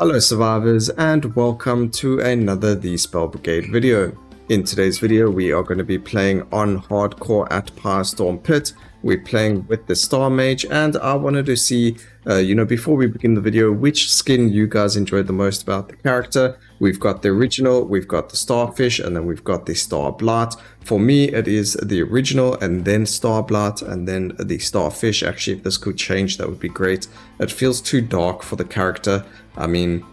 Hello survivors and welcome to another The Spell Brigade video. In today's video we are going to be playing on hardcore at Pyrestorm Pit. We're playing with the Star Mage and I wanted to see, before we begin the video, which skin you guys enjoyed the most about the character. We've got the original, we've got the Starfish, and then we've got the Star Blight. For me it is the original and then Star Blight and then the Starfish. Actually, if this could change that would be great. It feels too dark for the character. I mean,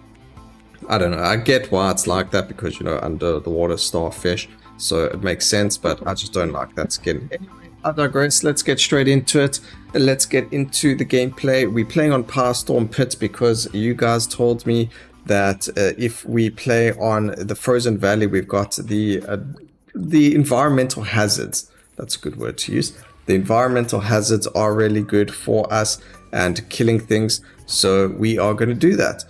I don't know, I get why it's like that because, under the water starfish, so it makes sense, but I just don't like that skin. Anyway, I digress, let's get straight into it. Let's get into the gameplay. We're playing on Pyrestorm Pit because you guys told me that if we play on the Frozen Valley, we've got the environmental hazards. That's a good word to use. The environmental hazards are really good for us and killing things, so we are going to do that.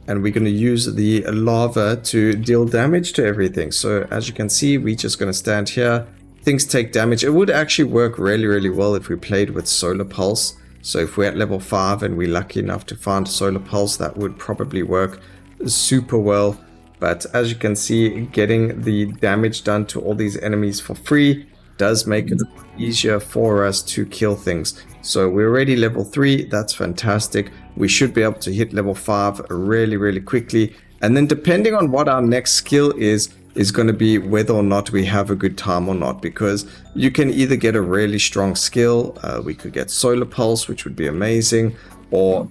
And we're going to use the lava to deal damage to everything. So as you can see, we're just going to stand here. Things take damage. It would actually work really well if we played with Solar Pulse. So if we're at level 5 and we're lucky enough to find Solar Pulse, that would probably work super well. But as you can see, getting the damage done to all these enemies for free does make it easier for us to kill things. So we're already level 3, that's fantastic. We should be able to hit level 5 really quickly. And then depending on what our next skill is going to be whether or not we have a good time or not. Because you can either get a really strong skill, we could get Solar Pulse, which would be amazing, or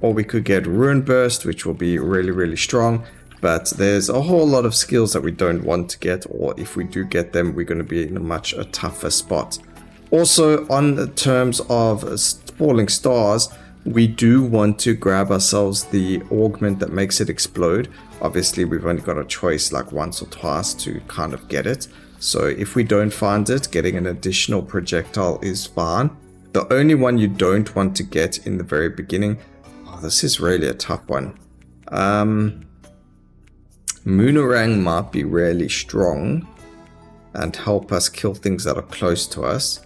we could get Ruin Burst, which will be really strong. But there's a whole lot of skills that we don't want to get, or if we do get them, we're going to be in a much tougher spot. Also, on the terms of falling stars, we do want to grab ourselves the augment that makes it explode. Obviously, we've only got a choice like once or twice to kind of get it. So if we don't find it, getting an additional projectile is fine. The only one you don't want to get in the very beginning, this is really a tough one. Moonerang might be really strong and help us kill things that are close to us.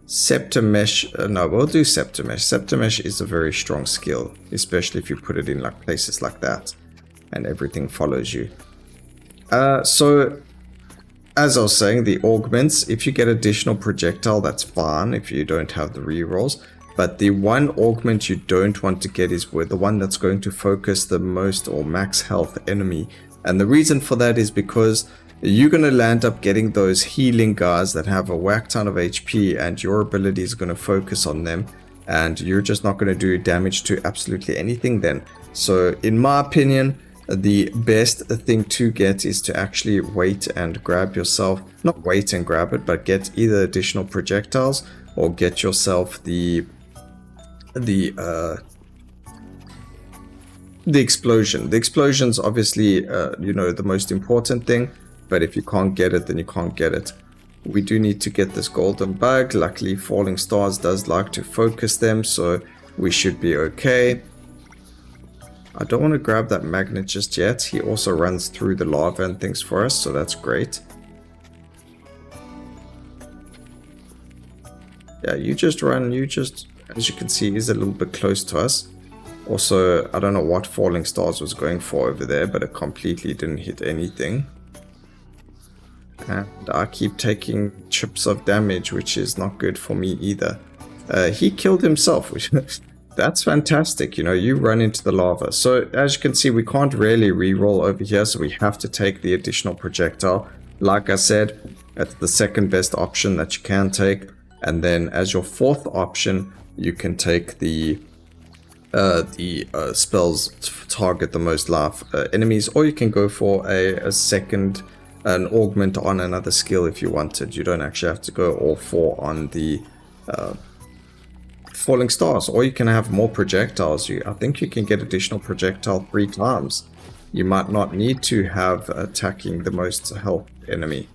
Septimesh, no, we'll do Septimesh. Septimesh is a very strong skill, especially if you put it in like places like that and everything follows you. So as I was saying, the augments, if you get additional projectile, that's fine if you don't have the rerolls. But the one augment you don't want to get is the one that's going to focus the most or max health enemy. And the reason for that is because you're going to land up getting those healing guys that have a whack ton of HP and your ability is going to focus on them. And you're just not going to do damage to absolutely anything then. So in my opinion, the best thing to get is to actually wait and grab yourself, not wait and grab it, but get either additional projectiles or get yourself the explosion. The explosion's obviously, the most important thing, but if you can't get it, then you can't get it. We do need to get this golden bug. Luckily, Falling Stars does like to focus them, so we should be okay. I don't want to grab that magnet just yet. He also runs through the lava and things for us, so that's great. Yeah, you just run, as you can see, he's a little bit close to us. Also, I don't know what Falling Stars was going for over there, but it completely didn't hit anything. And I keep taking chips of damage, which is not good for me either. He killed himself, which that's fantastic. You run into the lava. So as you can see, we can't really reroll over here, so we have to take the additional projectile. Like I said, that's the second best option that you can take. And then as your fourth option, you can take the spells to target the most life enemies, or you can go for an augment on another skill if you wanted. You don't actually have to go all 4 on the Falling Stars, or you can have more projectiles. I think you can get additional projectile 3 times. You might not need to have attacking the most health enemy.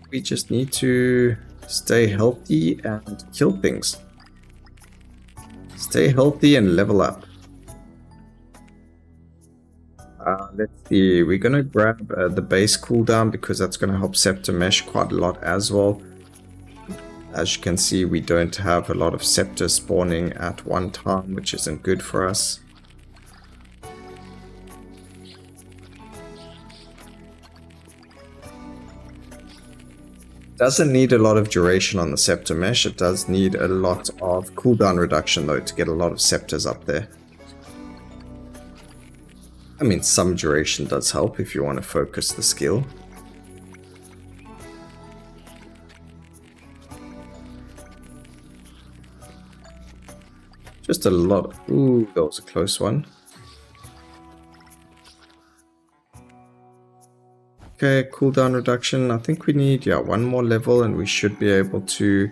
We just need to stay healthy and kill things. Stay healthy and level up. Let's see, we're going to grab the base cooldown because that's going to help Septimesh quite a lot as well. As you can see, we don't have a lot of scepters spawning at one time, which isn't good for us. Doesn't need a lot of duration on the scepter mesh. It does need a lot of cooldown reduction though to get a lot of scepters up there. I mean, some duration does help if you want to focus the skill. Just a lot. Ooh, that was a close one. Okay, cooldown reduction. I think we need, yeah, one more level and we should be able to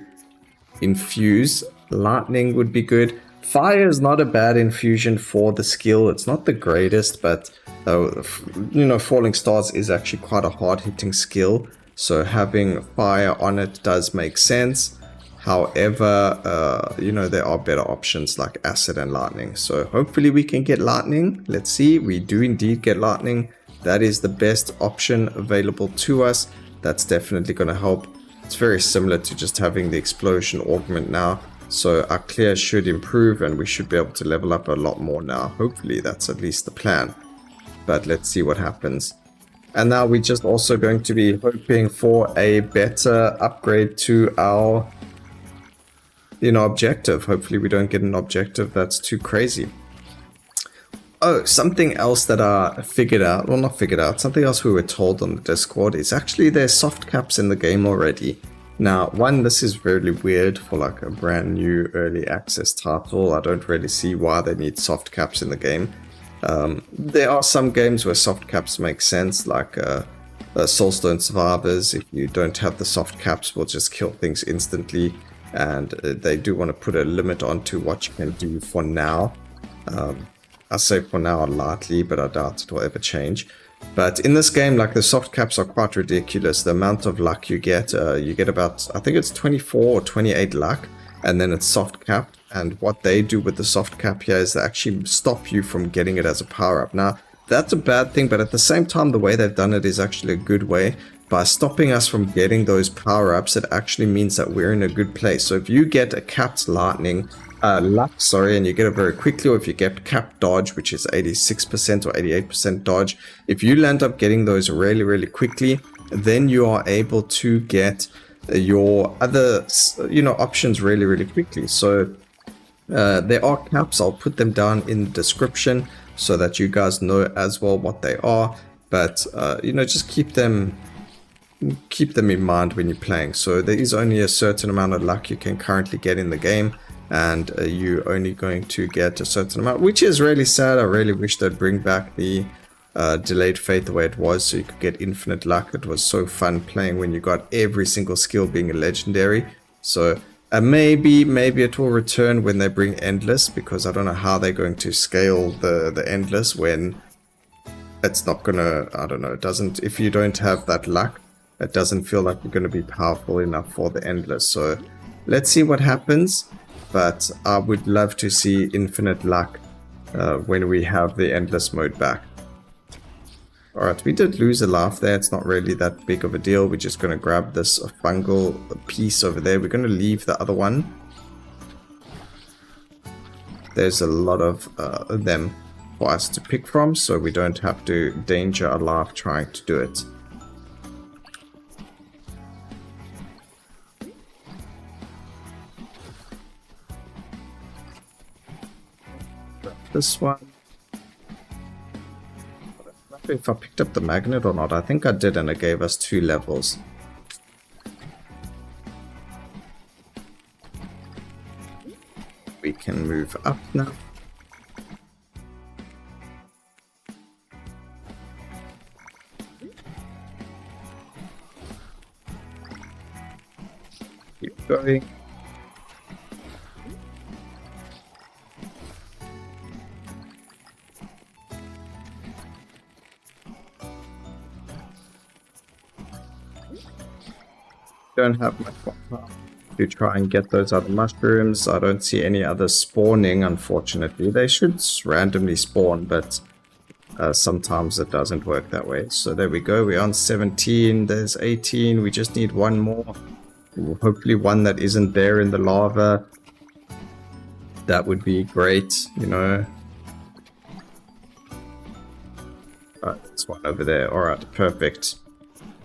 infuse. Lightning would be good. Fire is not a bad infusion for the skill. It's not the greatest, but you know, Falling Stars is actually quite a hard-hitting skill. So having fire on it does make sense. However, you know, there are better options like acid and lightning. So hopefully we can get lightning. Let's see. We do indeed get lightning. That is the best option available to us. That's definitely going to help. It's very similar to just having the explosion augment now. So our clear should improve and we should be able to level up a lot more now. Hopefully that's at least the plan. But let's see what happens. And now we're just also going to be hoping for a better upgrade to our, you know, objective. Hopefully we don't get an objective that's too crazy. Oh, something else that I figured out, well not figured out, something else we were told on the Discord is actually there's soft caps in the game already. Now, one, this is really weird for like a brand new early access title. I don't really see why they need soft caps in the game. There are some games where soft caps make sense, like Soulstone Survivors. If you don't have the soft caps, will just kill things instantly. And they do want to put a limit onto what you can do for now. I say for now lightly, but I doubt it will ever change. But in this game, like, the soft caps are quite ridiculous. The amount of luck you get about, I think it's 24 or 28 luck, and then it's soft capped. And what they do with the soft cap here is they actually stop you from getting it as a power-up. Now, that's a bad thing, but at the same time, the way they've done it is actually a good way. By stopping us from getting those power-ups, it actually means that we're in a good place. So if you get a capped lightning, luck, and you get it very quickly, or if you get capped dodge, which is 86% or 88% dodge, if you land up getting those really, really quickly, then you are able to get your other, you know, options really, really quickly. So there are caps. I'll put them down in the description so that you guys know as well what they are. But you know, just keep them in mind when you're playing. So there is only a certain amount of luck you can currently get in the game, and you're only going to get a certain amount, which is really sad. I really wish they'd bring back the delayed fate the way it was, so you could get infinite luck. It was so fun playing when you got every single skill being a legendary. So maybe it will return when they bring endless, because I don't know how they're going to scale the endless when it's not gonna, I don't know, it doesn't, if you don't have that luck, it doesn't feel like you're going to be powerful enough for the endless. So let's see what happens. But I would love to see infinite luck when we have the endless mode back. Alright, we did lose a life there. It's not really that big of a deal. We're just going to grab this fungal piece over there. We're going to leave the other one. There's a lot of them for us to pick from, so we don't have to danger our life trying to do it. This one. I don't know if I picked up the magnet or not. I think I did, and it gave us 2 levels. We can move up now. Keep going. Don't have much more to try and get those other mushrooms. I don't see any other spawning, unfortunately. They should randomly spawn, but sometimes it doesn't work that way. So there we go. We're on 17. There's 18. We just need one more. Hopefully one that isn't there in the lava. That would be great, you know. There's one over there. Alright, perfect.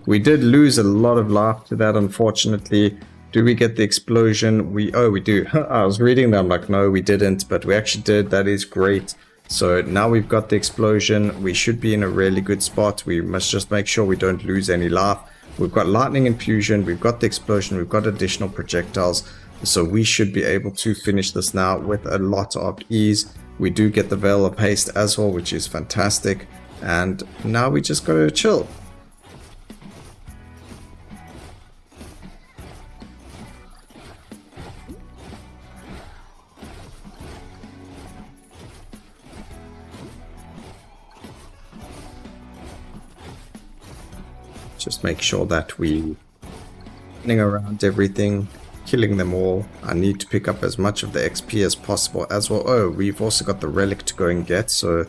We did lose a lot of life to that, unfortunately. Do we get the explosion? Oh, we do. I was reading that, I'm like, no, we didn't, but we actually did. That is great. So now we've got the explosion. We should be in a really good spot. We must just make sure we don't lose any life. We've got lightning infusion, we've got the explosion, we've got additional projectiles. So we should be able to finish this now with a lot of ease. We do get the Veil of Haste as well, which is fantastic. And now we just gotta chill. Just make sure that we running around everything, killing them all. I need to pick up as much of the XP as possible as well. Oh, we've also got the relic to go and get, so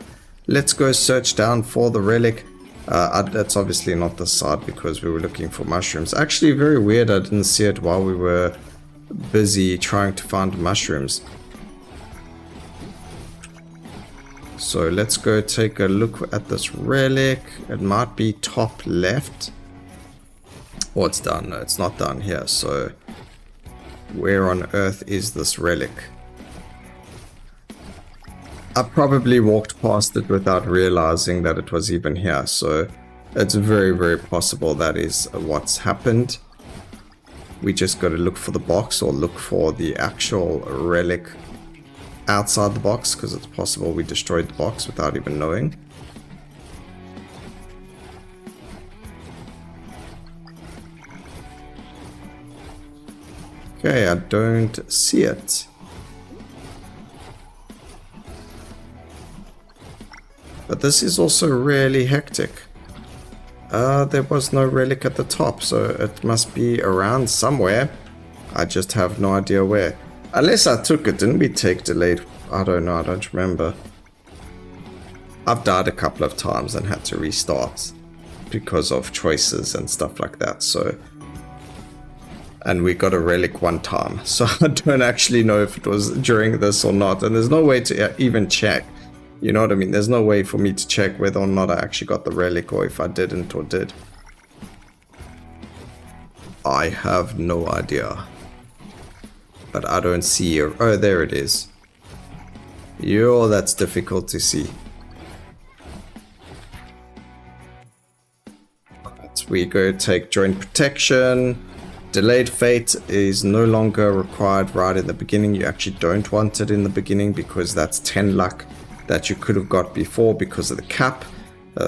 let's go search down for the relic. That's obviously not the side because we were looking for mushrooms. Actually, very weird, I didn't see it while we were busy trying to find mushrooms. So let's go take a look at this relic. It might be top left. Oh, it's down. No, it's not down here. So where on earth is this relic? I probably walked past it without realizing that it was even here. So it's very, very possible that is what's happened. We just got to look for the box or look for the actual relic outside the box, because it's possible we destroyed the box without even knowing. Okay, I don't see it. But this is also really hectic. There was no relic at the top, so it must be around somewhere. I just have no idea where. Unless I took it, didn't we take delayed? I don't know, I don't remember. I've died a couple of times and had to restart because of choices and stuff like that, so... And we got a relic one time, so I don't actually know if it was during this or not, and there's no way to even check. You know what I mean? There's no way for me to check whether or not I actually got the relic or if I didn't or did. I have no idea. But I don't see it. Oh, there it is. Yo, that's difficult to see. Right, we go take joint protection. Delayed fate is no longer required right in the beginning. You actually don't want it in the beginning because that's 10 luck that you could have got before because of the cap.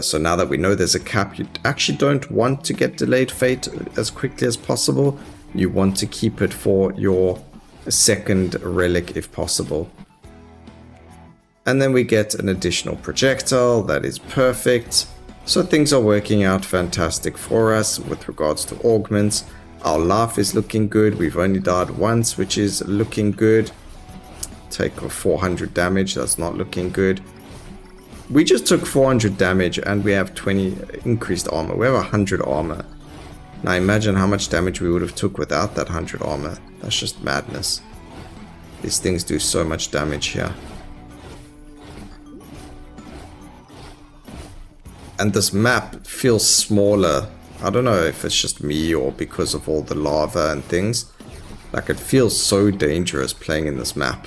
So now that we know there's a cap, you actually don't want to get delayed fate as quickly as possible. You want to keep it for your second relic if possible. And then we get an additional projectile. That is perfect. So things are working out fantastic for us with regards to augments. Our life is looking good. We've only died once, which is looking good. Take off 400 damage. That's not looking good. We just took 400 damage and we have 20 increased armor. We have 100 armor. Now imagine how much damage we would have took without that 100 armor. That's just madness. These things do so much damage here. And this map feels smaller. I don't know if it's just me or because of all the lava and things. Like, it feels so dangerous playing in this map.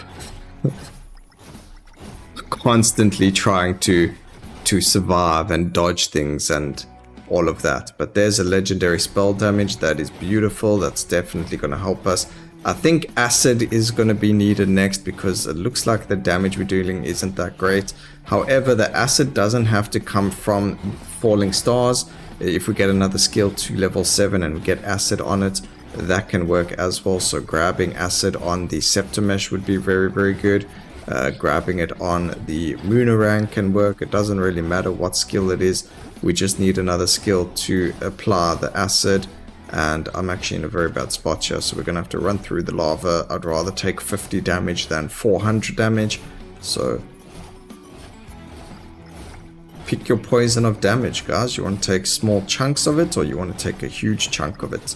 Constantly trying to survive and dodge things and all of that. But there's a legendary spell damage that is beautiful. That's definitely going to help us. I think acid is going to be needed next because it looks like the damage we're dealing isn't that great. However, the acid doesn't have to come from falling stars. If we get another skill to level 7 and we get acid on it, that can work as well. So grabbing acid on the scepter mesh would be very, very good. Grabbing it on the Moonerang can work. It doesn't really matter what skill it is. We just need another skill to apply the acid. And I'm actually in a very bad spot here, so we're going to have to run through the lava. I'd rather take 50 damage than 400 damage. So pick your poison of damage, guys. You want to take small chunks of it or you want to take a huge chunk of it?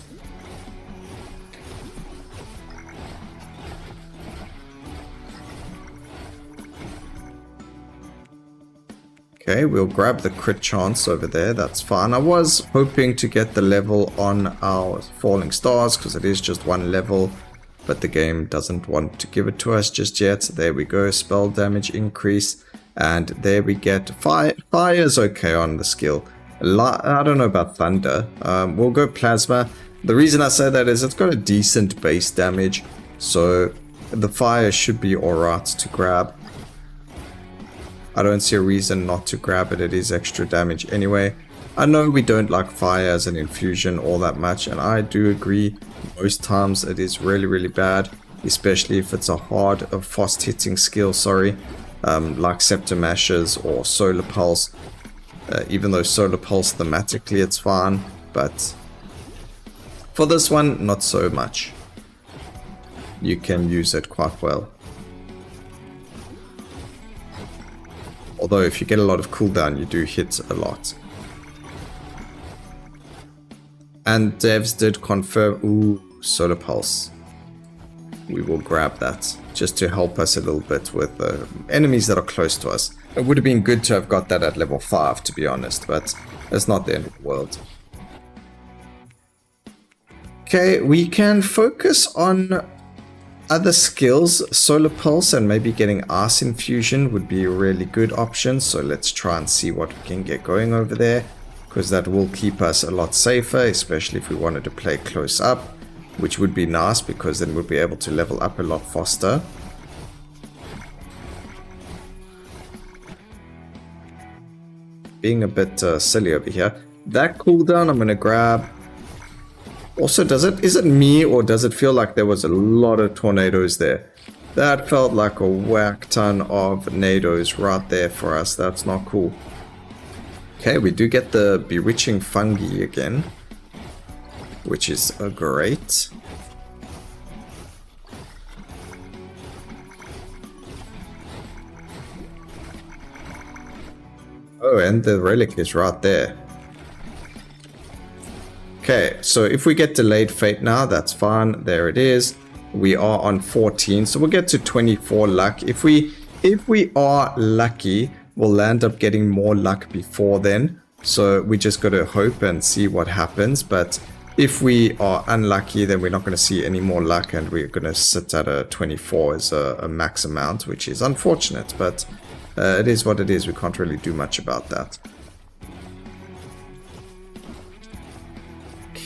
Okay, we'll grab the crit chance over there. That's fine. I was hoping to get the level on our falling stars because it is just one level, but the game doesn't want to give it to us just yet. There we go. Spell damage increase. And there we get fire. Fire is okay on the skill. I don't know about thunder. We'll go plasma. The reason I say that is it's got a decent base damage, so the fire should be alright to grab. I don't see a reason not to grab it. It is extra damage anyway. I know we don't like fire as an infusion all that much, and I do agree. Most times it is really bad, especially if it's a fast hitting skill, like Scepter Mashes or Solar Pulse. Even though Solar Pulse thematically it's fine, but for this one, not so much. You can use it quite well. Although if you get a lot of cooldown, you do hit a lot. And devs did confirm, ooh, Solar Pulse. We will grab that just to help us a little bit with enemies that are close to us. It would have been good to have got that at level 5, to be honest, but it's not the end of the world. Okay, we can focus on other skills. Solar Pulse and maybe getting Ice Infusion would be a really good option, so let's try and see what we can get going over there, because that will keep us a lot safer, especially if we wanted to play close up, which would be nice because then we'll be able to level up a lot faster. Being a bit silly over here. That cooldown I'm going to grab. Also, is it me or does it feel like there was a lot of tornadoes there? That felt like a whack ton of nados right there for us. That's not cool. Okay, we do get the Bewitching Fungi again, which is great. Oh, and the Relic is right there. Okay, so if we get Delayed Fate now, that's fine. There it is. We are on 14, so we'll get to 24 luck. If we are lucky, we'll end up getting more luck before then. So we just got to hope and see what happens. But if we are unlucky, then we're not going to see any more luck, and we're going to sit at a 24 as a max amount, which is unfortunate, but it is what it is. We can't really do much about that.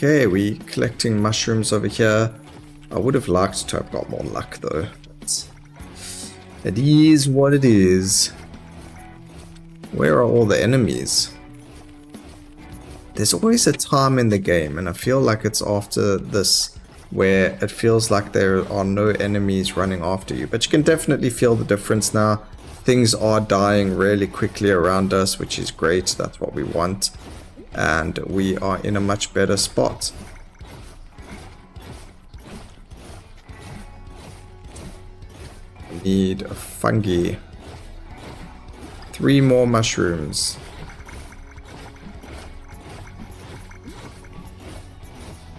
Okay, we collecting mushrooms over here. I would have liked to have got more luck though. But it is what it is. Where are all the enemies? There's always a time in the game, and I feel like it's after this where it feels like there are no enemies running after you. But you can definitely feel the difference now. Things are dying really quickly around us, which is great. That's what we want. And we are in a much better spot. Need a fungi. 3 more mushrooms.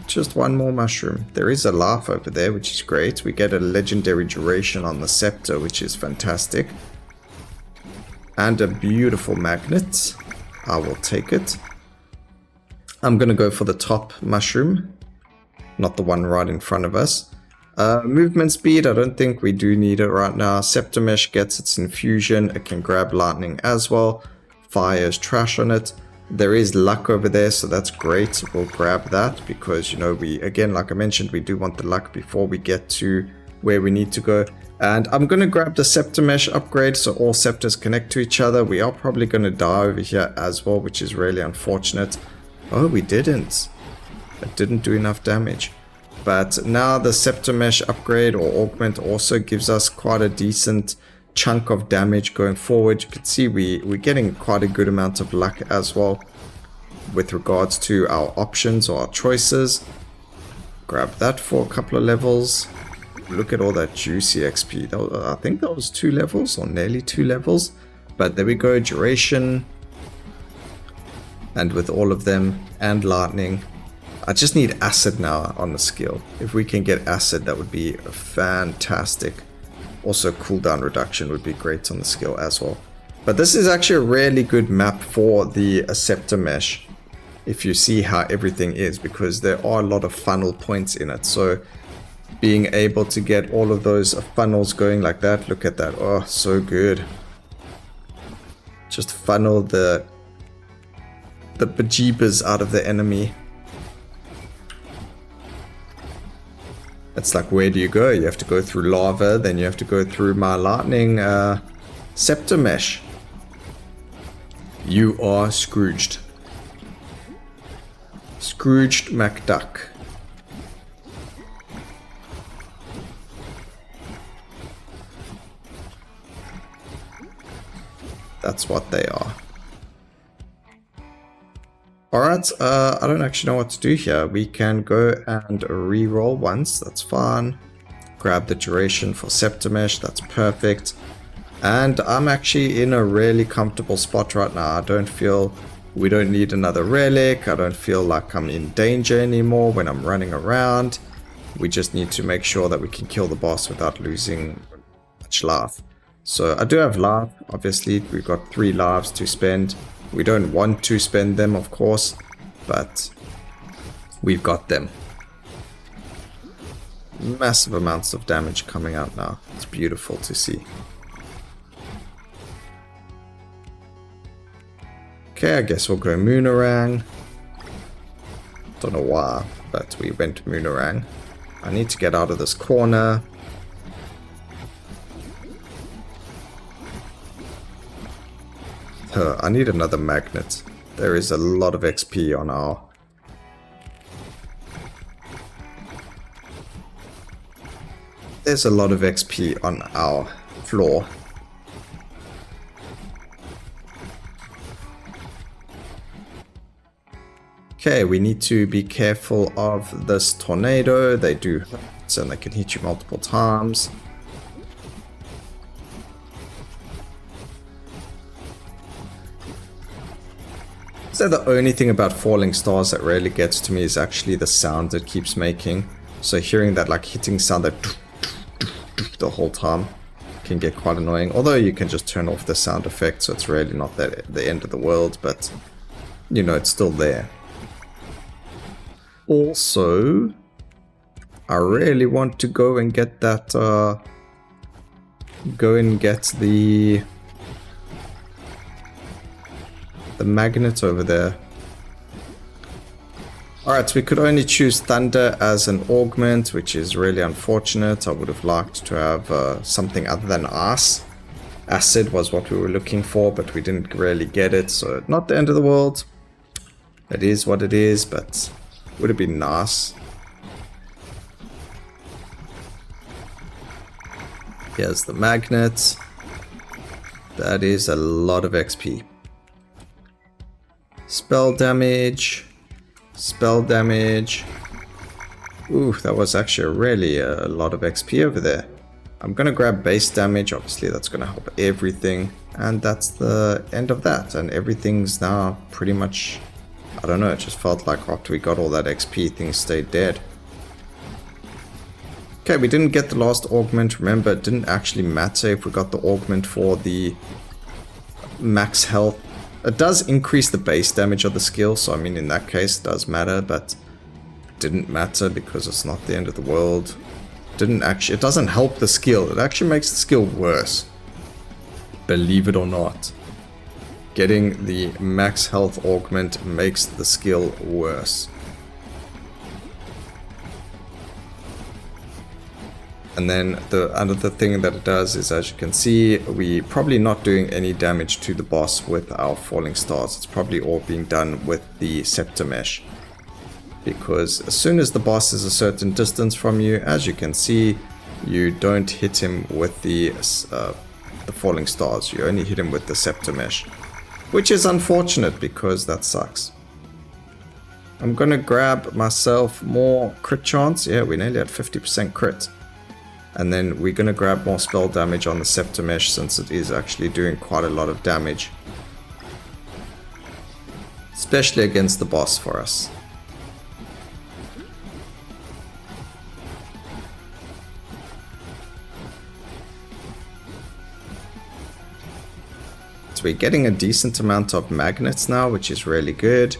Just 1 more mushroom. There is a laugh over there, which is great. We get a legendary duration on the scepter, which is fantastic. And a beautiful magnet. I will take it. I'm going to go for the top mushroom, not the one right in front of us. Movement speed, I don't think we do need it right now. Scepter Mesh gets its infusion. It can grab lightning as well. Fire is trash on it. There is luck over there, so that's great. We'll grab that because, you know, again, like I mentioned, we do want the luck before we get to where we need to go. And I'm going to grab the Scepter Mesh upgrade so all scepters connect to each other. We are probably going to die over here as well, which is really unfortunate. Oh, we didn't. It didn't do enough damage. But now the Scepter Mesh upgrade or augment also gives us quite a decent chunk of damage going forward. You can see we're getting quite a good amount of luck as well with regards to our options or our choices. Grab that for a couple of levels. Look at all that juicy XP. I think that was 2 levels or nearly 2 levels. But there we go, duration. And with all of them, and lightning. I just need acid now on the skill. If we can get acid, that would be fantastic. Also, cooldown reduction would be great on the skill as well. But this is actually a really good map for the Scepter Mesh, if you see how everything is, because there are a lot of funnel points in it. So being able to get all of those funnels going like that, look at that, oh, so good. Just funnel the bejeebers out of the enemy. It's like, where do you go? You have to go through lava, then you have to go through my lightning scepter mesh. You are Scrooged. Scrooged McDuck. That's what they are. Alright, I don't actually know what to do here. We can go and re-roll once, that's fine. Grab the duration for Scepter Mesh, that's perfect. And I'm actually in a really comfortable spot right now. I don't feel we don't need another Relic. I don't feel like I'm in danger anymore when I'm running around. We just need to make sure that we can kill the boss without losing much life. So I do have life, obviously. We've got 3 lives to spend. We don't want to spend them, of course, but we've got them. Massive amounts of damage coming out now. It's beautiful to see. Okay, I guess we'll go Moonerang. Don't know why, but we went Moonerang. I need to get out of this corner. I need another magnet. There is a lot of XP on our... There's a lot of XP on our floor. Okay, we need to be careful of this tornado. They do hurt and they can hit you multiple times. So the only thing about falling stars that really gets to me is actually the sound it keeps making. So hearing that like hitting sound that the whole time can get quite annoying. Although you can just turn off the sound effect, so it's really not that the end of the world, but you know, it's still there. Also, I really want to go and get that the magnet over there. Alright, so we could only choose Thunder as an augment, which is really unfortunate. I would have liked to have something other than Ice. Acid was what we were looking for, but we didn't really get it, so not the end of the world. It is what it is, but would have been nice. Here's the magnet. That is a lot of XP. Spell damage. Spell damage. Ooh, that was actually really a lot of XP over there. I'm gonna grab base damage, obviously that's gonna help everything. And that's the end of that. And everything's now pretty much, I don't know, it just felt like after we got all that XP, things stayed dead. Okay, we didn't get the last augment. Remember, it didn't actually matter if we got the augment for the max health. It does increase the base damage of the skill, so I mean in that case it does matter, but it didn't matter because it's not the end of the world. It doesn't help the skill, it actually makes the skill worse. Believe it or not. Getting the max health augment makes the skill worse. And then the other thing that it does is, as you can see, we're probably not doing any damage to the boss with our falling stars. It's probably all being done with the scepter mesh. Because as soon as the boss is a certain distance from you, as you can see, you don't hit him with the falling stars. You only hit him with the scepter mesh. Which is unfortunate because that sucks. I'm gonna grab myself more crit chance. Yeah, we're nearly at 50% crit. And then we're going to grab more spell damage on the Scepter Mesh since it is actually doing quite a lot of damage. Especially against the boss for us. So we're getting a decent amount of magnets now, which is really good.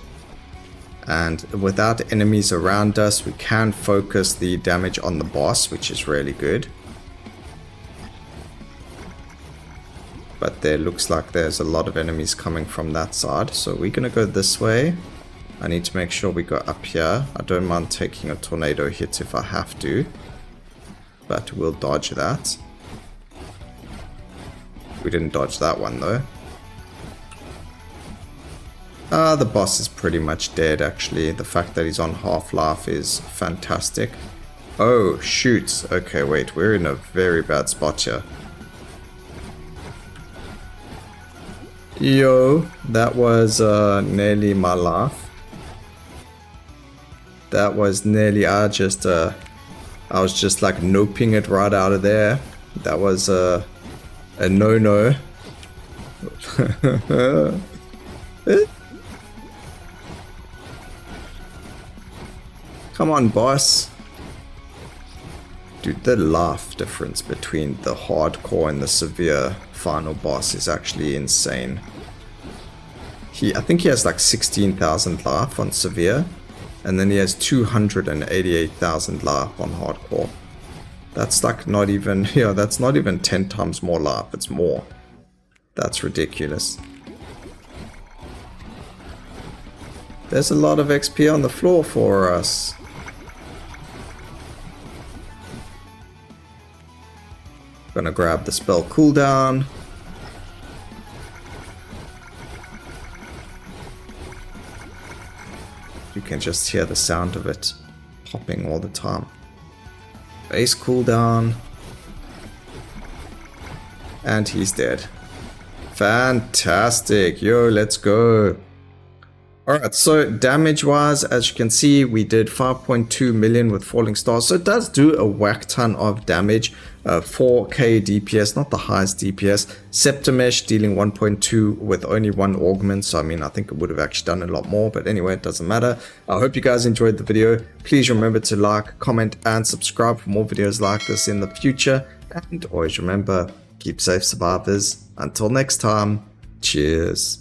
And without enemies around us, we can focus the damage on the boss, which is really good. But there looks like there's a lot of enemies coming from that side. So we're going to go this way. I need to make sure we go up here. I don't mind taking a tornado hit if I have to. But we'll dodge that. We didn't dodge that one though. The boss is pretty much dead actually. The fact that he's on half-life is fantastic. Oh, shoot. Okay, wait. We're in a very bad spot here. Yo, that was nearly my life. That was nearly, I was just like noping it right out of there. That was a no-no. Come on, boss. Dude, the life difference between the hardcore and the severe final boss is actually insane. I think he has like 16,000 life on severe, and then he has 288,000 life on hardcore. That's like not even, yeah, that's not even 10 times more life, it's more. That's ridiculous. There's a lot of XP on the floor for us. Gonna grab the spell cooldown. You can just hear the sound of it popping all the time. Base cooldown. And he's dead. Fantastic. Yo, let's go. Alright, so damage-wise, as you can see, we did 5.2 million with Falling Stars. So it does do a whack ton of damage. 4k DPS, not the highest DPS. Septimesh dealing 1.2 with only one augment. So I mean, I think it would have actually done a lot more. But anyway, it doesn't matter. I hope you guys enjoyed the video. Please remember to like, comment, and subscribe for more videos like this in the future. And always remember, keep safe, survivors. Until next time, cheers.